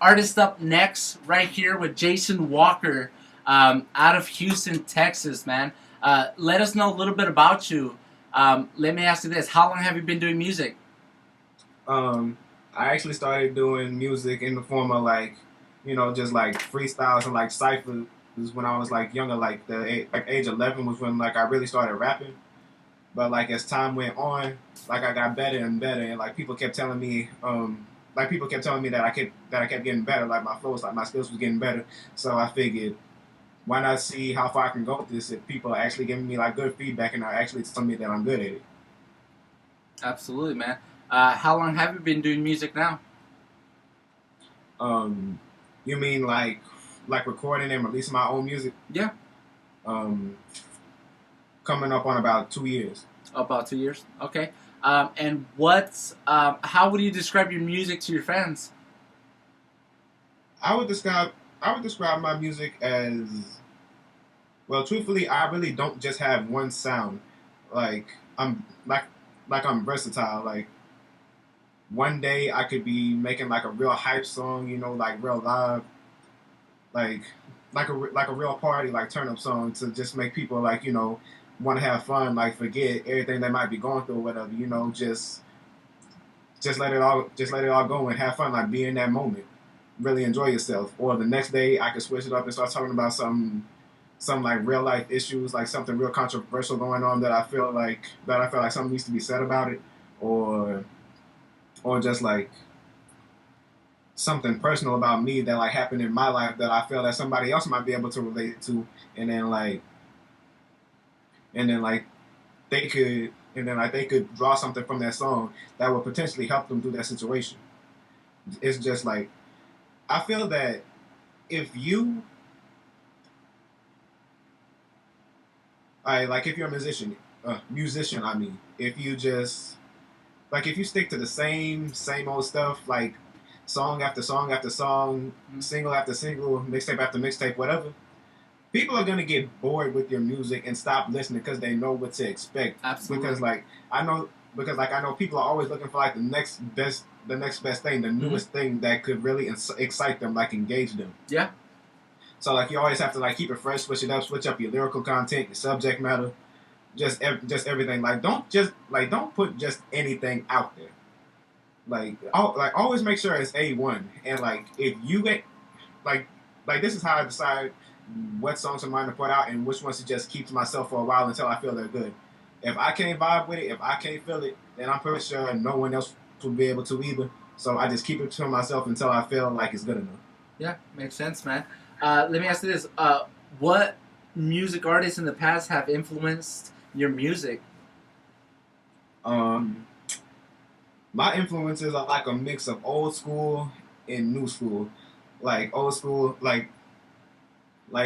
Artist Up Next, right here with Jason Walker, out of Houston, Texas, man. Let us know a little bit about you. Let me ask you this: how long have you been doing music? Um, I actually started doing music in the form of just like freestyles and like ciphers when I was like younger. Like age 11 was when like I really started rapping. But like as time went on, like I got better and better, and like people kept telling me that I kept getting better. Like my flows, like my skills was getting better. So I figured, why not see how far I can go with this if people are actually giving me like good feedback and are actually telling me that I'm good at it. Absolutely, man. How long have you been doing music now? Um, you mean like recording and releasing my own music? Yeah, Um, Coming up on about 2 years. about 2 years. Okay. And how would you describe your music to your fans? I would describe I would describe my music as, well, truthfully, I really don't just have one sound. Like I'm like I'm versatile. Like one day I could be making like a real hype song, like real live, like like a real party, like turn up song to just make people like want to have fun, like forget everything they might be going through or whatever. Just let it all go and have fun, like be in that moment, really enjoy yourself. Or the next day I could switch it up and start talking about some like real life issues, like something real controversial going on that I feel like something needs to be said about it, or just like something personal about me that like happened in my life that I feel that somebody else might be able to relate to, and then like and then like they could draw something from that song that would potentially help them through that situation. It's just like I feel that if you if you're a musician, I mean, if you just like if you stick to the same old stuff, like song after song after song, single after single, mixtape after mixtape, whatever, people are gonna get bored with your music and stop listening because they know what to expect. Absolutely. Because I know people are always looking for like the next best thing, the Hmm. newest thing that could really excite them, like engage them. Yeah. So like you always have to like keep it fresh, switch it up, switch up your lyrical content, your subject matter, just everything. Like don't put just anything out there. Like always make sure it's A1. And like if you get like this is how I decide what songs I'm going to put out and which ones to just keep to myself for a while until I feel they're good. If I can't vibe with it, if I can't feel it, then I'm pretty sure no one else will be able to either. So I just keep it to myself until I feel like it's good enough. Yeah, makes sense, man. Let me ask you this: what music artists in the past have influenced your music? Um, my influences are like a mix of old school and new school. Like old school, like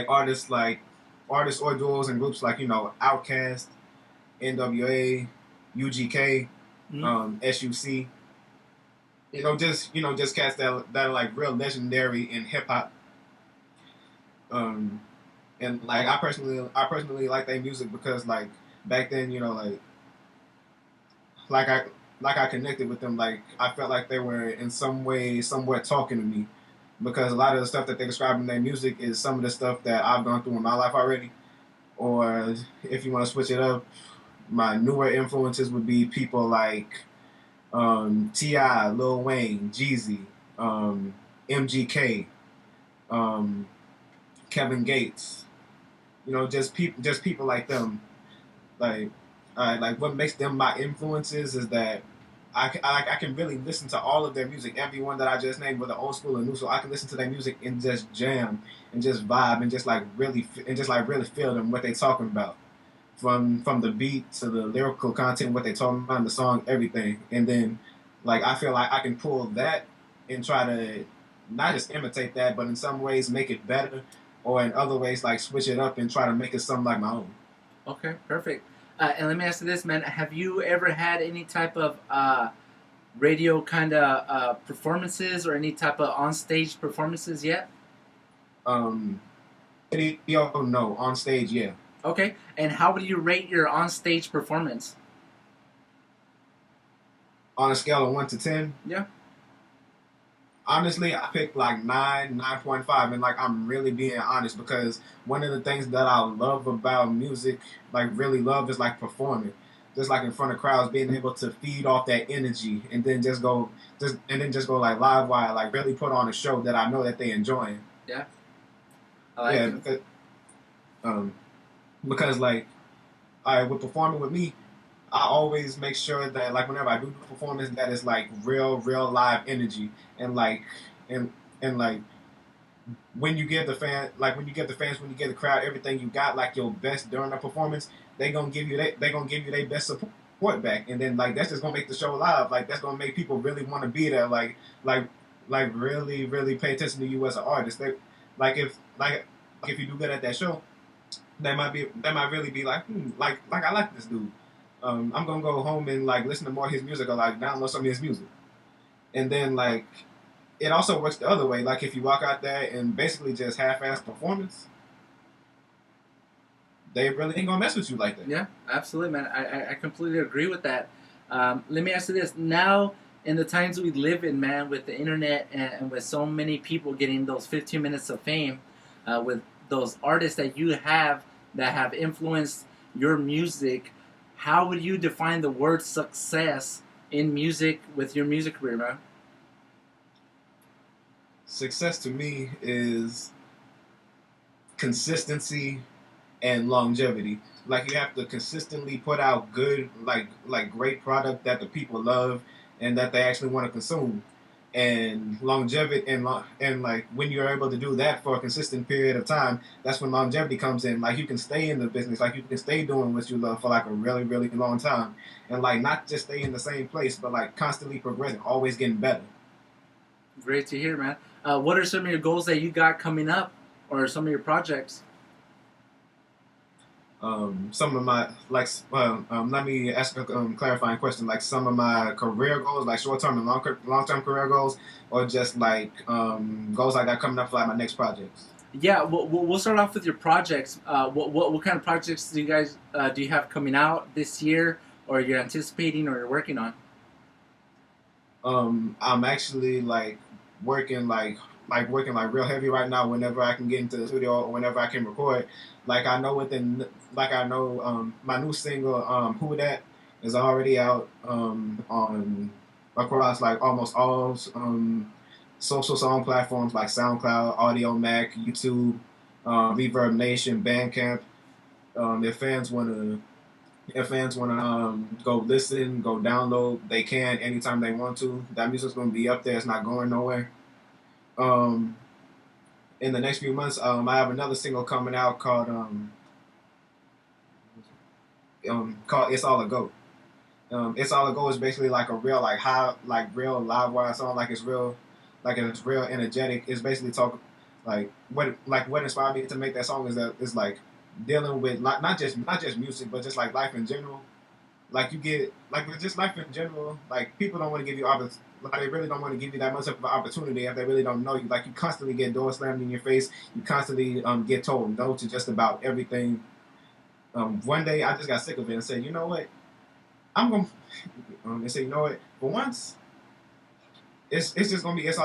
artists or duos and groups like Outkast, NWA, UGK, Mm. SUC. Just cats that are like real legendary in hip hop. Um, and like I personally like their music because like back then, like I I connected with them. Like I felt like they were in some way somewhere talking to me because a lot of the stuff that they describe in their music is some of the stuff that I've gone through in my life already. Or if you want to switch it up, my newer influences would be people like Ti, Lil Wayne, Jeezy, MGK, um, Kevin Gates. Just people like them. Like, like what makes them my influences is that I can really listen to all of their music, everyone that I just named, whether old school or new. So I can listen to their music and just jam and just vibe and just like really feel them what they talking about, from the beat to the lyrical content, what they talking about in the song, everything. And then like I feel like I can pull that and try to not just imitate that, but in some ways make it better, or in other ways like switch it up and try to make it something like my own. Okay, perfect. And let me ask you this, man: have you ever had any type of radio kind of performances or any type of on-stage performances yet? Um, Video, no. On stage, yeah. Okay, and how would you rate your on-stage performance? On a scale of 1 to 10, Yeah. Honestly, I picked like 9.5, and like I'm really being honest because one of the things that I love about music, like really love, is like performing, just like in front of crowds, being able to feed off that energy, and then just go like live wire, like really put on a show that I know that they enjoying. Yeah, I like Yeah, it. um, because like with performing with me, I always make sure that like whenever I do the performance, that is like real live energy, and like and and like when you give the fan, like when you give the fans, when you give the crowd everything you got, like your best during the performance, they gonna give you their best support back, and then like that's just gonna make the show live. Like that's gonna make people really want to be there. Like like really pay attention to you as an artist. Like if you do good at that show, that might really be like like I like this dude. I'm gonna go home and like listen to more of his music or like download some of his music, and then like it also works the other way. Like if you walk out there and basically just half-ass performance, they really ain't gonna mess with you like that. Yeah, absolutely, man. I completely agree with that. Let me ask you this. Now, in the times we live in, man, with the internet and with so many people getting those 15 minutes of fame, with those artists that you have that have influenced your music, how would you define the word success in music with your music career, man? Success to me is consistency and longevity. Like you have to consistently put out good, like great product that the people love and that they actually want to consume. And longevity and like when you're able to do that for a consistent period of time, that's when longevity comes in. Like you can stay in the business, like you can stay doing what you love for like a really long time, and like not just stay in the same place, but like constantly progressing, always getting better. Great to hear, man. What are some of your goals that you got coming up, or some of your projects? Some of my like let me ask a clarifying question. Like some of my career goals, like short term and long term career goals, or just like goals I got coming up for like my next projects. Yeah, we'll start off with your projects. What kind of projects do you have coming out this year, or you're anticipating, or you're working on? I'm actually working like real heavy right now. Whenever I can get into the studio or whenever I can record, like I know within like I know my new single "Who Dat" is already out on across like almost all social song platforms like SoundCloud, Audio Mac, YouTube, Reverb Nation, Bandcamp. If fans want to go listen, go download, they can anytime they want to. That music's gonna be up there. It's not going nowhere. Um, in the next few months, I have another single coming out called "It's All a Go." "It's All a Go" is basically like a real like high like real live wire song. Like it's real energetic. It's basically talk like what inspired me to make that song is like dealing with not just music but just like life in general. Like you get like with just life in general, like people don't want to give you like they really don't want to give you that much of an opportunity if they really don't know you. Like you constantly get doors slammed in your face. You constantly get told no to just about everything. One day I just got sick of it and said, you know what, I'm gonna and say, you know what, for once it's just gonna be it's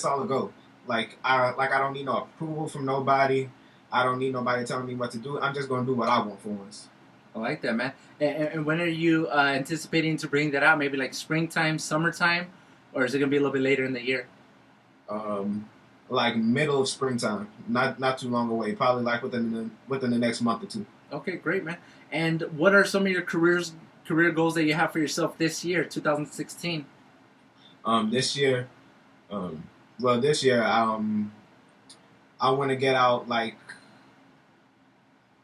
all a go. I don't need no approval from nobody. I don't need nobody telling me what to do. I'm just gonna do what I want for once. I like that, man. And when are you anticipating to bring that out? Maybe like springtime, summertime, or is it gonna be a little bit later in the year? um, like middle of springtime, not too long away. Probably like within the next month or two. Okay, great, man. And what are some of your career goals that you have for yourself this year, 2016? This year, um, well, this year, I want to get out like.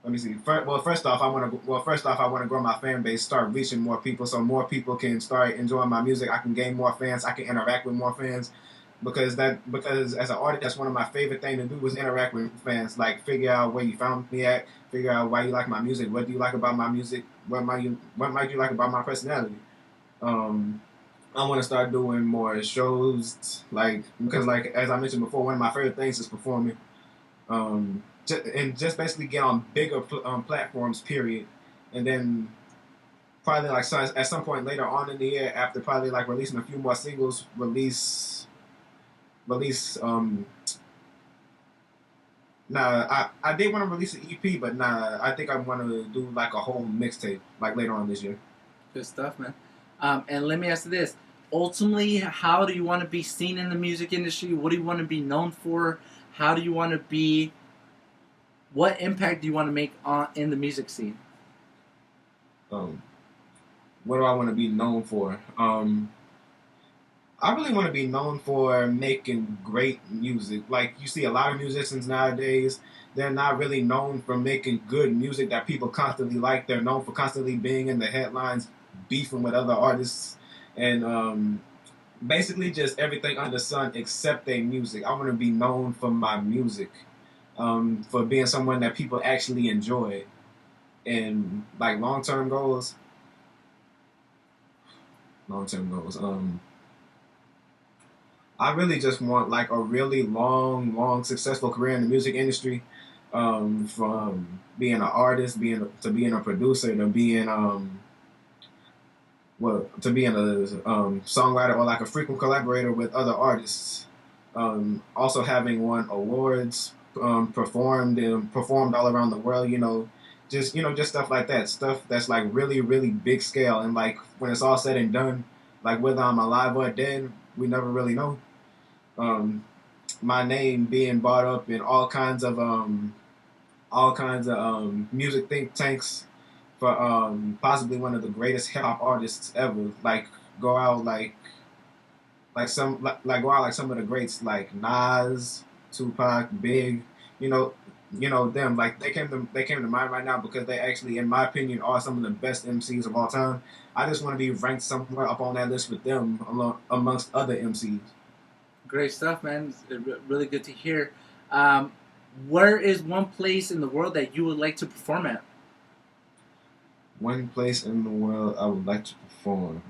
Let me see. First off, I want to grow my fan base, start reaching more people, so more people can start enjoying my music. I can gain more fans. I can interact with more fans, because as an artist, that's one of my favorite things to do is interact with fans. Like figure out where you found me at, figure out why you like my music, what do you like about my music, what might you like about my personality. Um, I want to start doing more shows, like because like as I mentioned before, one of my favorite things is performing. And just basically get on bigger platforms. Period, and then at some point later on in the year, after probably like releasing a few more singles, release release. Nah, I did want to release an EP, but nah, I think I want to do like a whole mixtape like later on this year. Good stuff, man. And let me ask you this: ultimately, how do you want to be seen in the music industry? What do you want to be known for? How do you want to be? What impact do you want to make in the music scene? Um, what do I want to be known for? I really want to be known for making great music. Like you see a lot of musicians nowadays, they're not really known for making good music that people constantly like. They're known for constantly being in the headlines, beefing with other artists, and basically just everything under the sun except their music. I want to be known for my music, for being someone that people actually enjoy, and like long term goals. Long term goals. I really just want like a really long, successful career in the music industry. From being an artist, being a producer, to being to being a songwriter or like a frequent collaborator with other artists. Also having won awards, performed all around the world. Just stuff like that. Stuff that's like really big scale, and like when it's all said and done, like whether I'm alive or dead, we never really know. Um, my name being brought up in all kinds of music think tanks for possibly one of the greatest hip hop artists ever. Like go out like go out like some of the greats like Nas, Tupac, Big. You know, them like they came to mind right now because they actually, in my opinion, are some of the best MCs of all time. I just want to be ranked somewhere up on that list with them amongst other MCs. Great stuff, man. It's really good to hear. Um, where is one place in the world that you would like to perform at? One place in the world I would like to perform.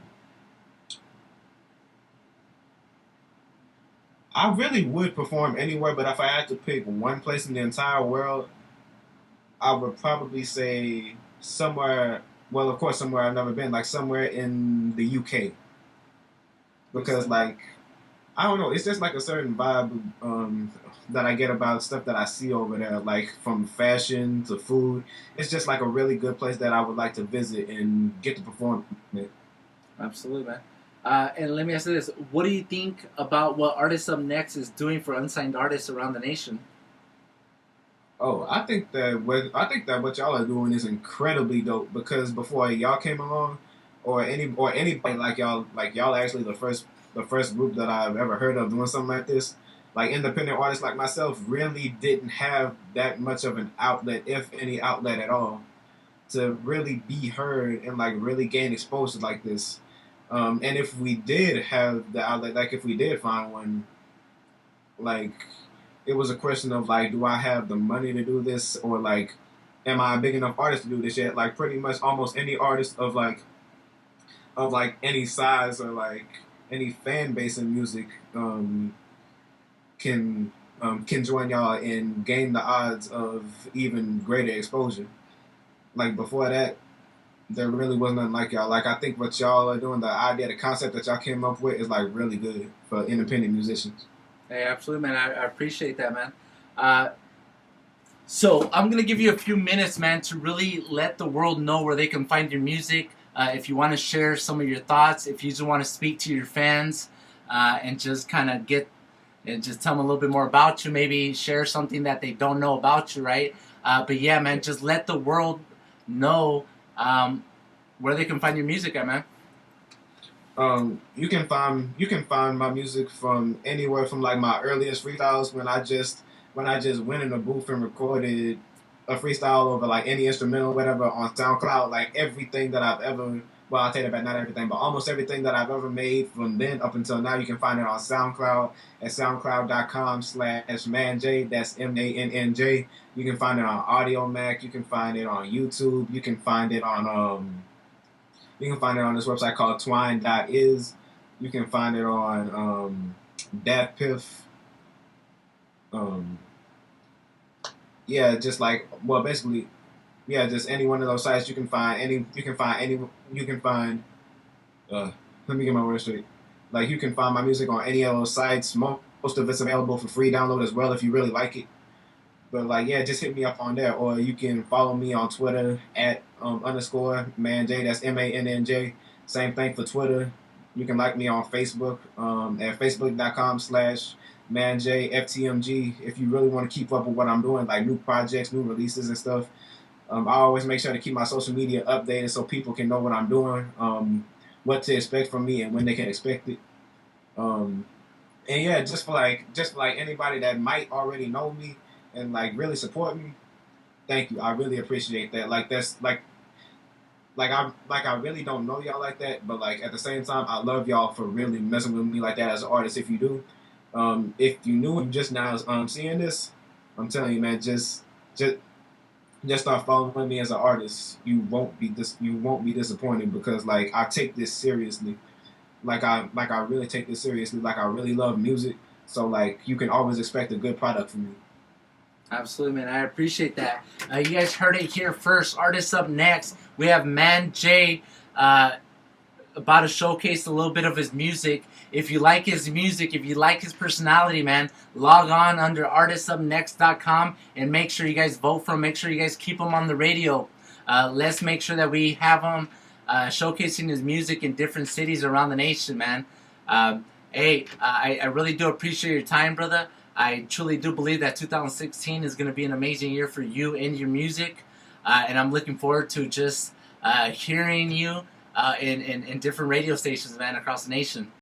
I really would perform anywhere, but if I had to pick one place in the entire world, I would probably say somewhere. Well, of course, somewhere I've never been, like somewhere in the UK, because like I don't know, it's just like a certain vibe that I get about stuff that I see over there, like from fashion to food. It's just like a really good place that I would like to visit and get to perform in. Absolutely, man. And let me ask you this: what do you think about what Artists Up Next is doing for unsigned artists around the nation? Oh, I think that what y'all are doing is incredibly dope because before y'all came along, or anybody like y'all actually the first group that I've ever heard of doing something like this. Like independent artists like myself really didn't have that much of an outlet, if any outlet at all, to really be heard and like really gain exposure like this. And if we did have the outlet, like if we did find one, like it was a question of like, do I have the money to do this, or like, am I a big enough artist to do this yet? Like pretty much almost any artist of like any size or like any fan base in music can can join y'all and gain the odds of even greater exposure. Like before that, there really wasn't nothing like y'all. Like I think what y'all are doing, the idea, the concept that y'all came up with is like really good for independent musicians. Hey, absolutely, man. I appreciate that, man. Uh, so I'm gonna give you a few minutes, man, to really let the world know where they can find your music. If you want to share some of your thoughts, if you just want to speak to your fans, and just kind of just tell them a little bit more about you. Maybe share something that they don't know about you, right? But yeah, man, just let the world know where they can find your music at, man. You can find my music from anywhere from like my earliest freestyles when I just went in the booth and recorded a freestyle over like any instrumental, whatever, on SoundCloud. Like everything that I've ever, well, I'll take that back, not everything, but almost everything that I've ever made from then up until now, you can find it on SoundCloud at soundcloud.com/mannJ. That's MANNJ. You can find it on Audio Mac. You can find it on YouTube. You can find it on this website called twine.is. You can find it on DatPiff. Um, yeah, just like, well, basically, yeah, just any one of those sites. Uh, let me get my words straight. Like you can find my music on any of those sites. Most of it's available for free download as well if you really like it. But like, yeah, just hit me up on there, or you can follow me on Twitter at underscore mannJ. That's mannJ. Same thing for Twitter. You can like me on Facebook at facebook.com/mannjftmg if you really want to keep up with what I'm doing, like new projects, new releases and stuff. I always make sure to keep my social media updated so people can know what I'm doing, what to expect from me, and when they can expect it. Um, and yeah, just for like anybody that might already know me and like really support me, thank you. I really appreciate that. Like that's like I really don't know y'all like that, but like at the same time, I love y'all for really messing with me like that as an artist. If you do, if you knew him just now seeing this, I'm telling you, man, just just start following me as an artist. You won't be disappointed because like I take this seriously. Like I really take this seriously. Like I really love music. So like you can always expect a good product from me. Absolutely, man. I appreciate that. You guys heard it here first. Artists Up Next. We have mannJ about to showcase a little bit of his music. If you like his music, if you like his personality, man, log on under ArtistsUpNext.com and make sure you guys vote for him. Make sure you guys keep him on the radio. Let's make sure that we have him showcasing his music in different cities around the nation, man. Hey, I really do appreciate your time, brother. I truly do believe that 2016 is going to be an amazing year for you and your music. And I'm looking forward to just hearing you in different radio stations, man, across the nation.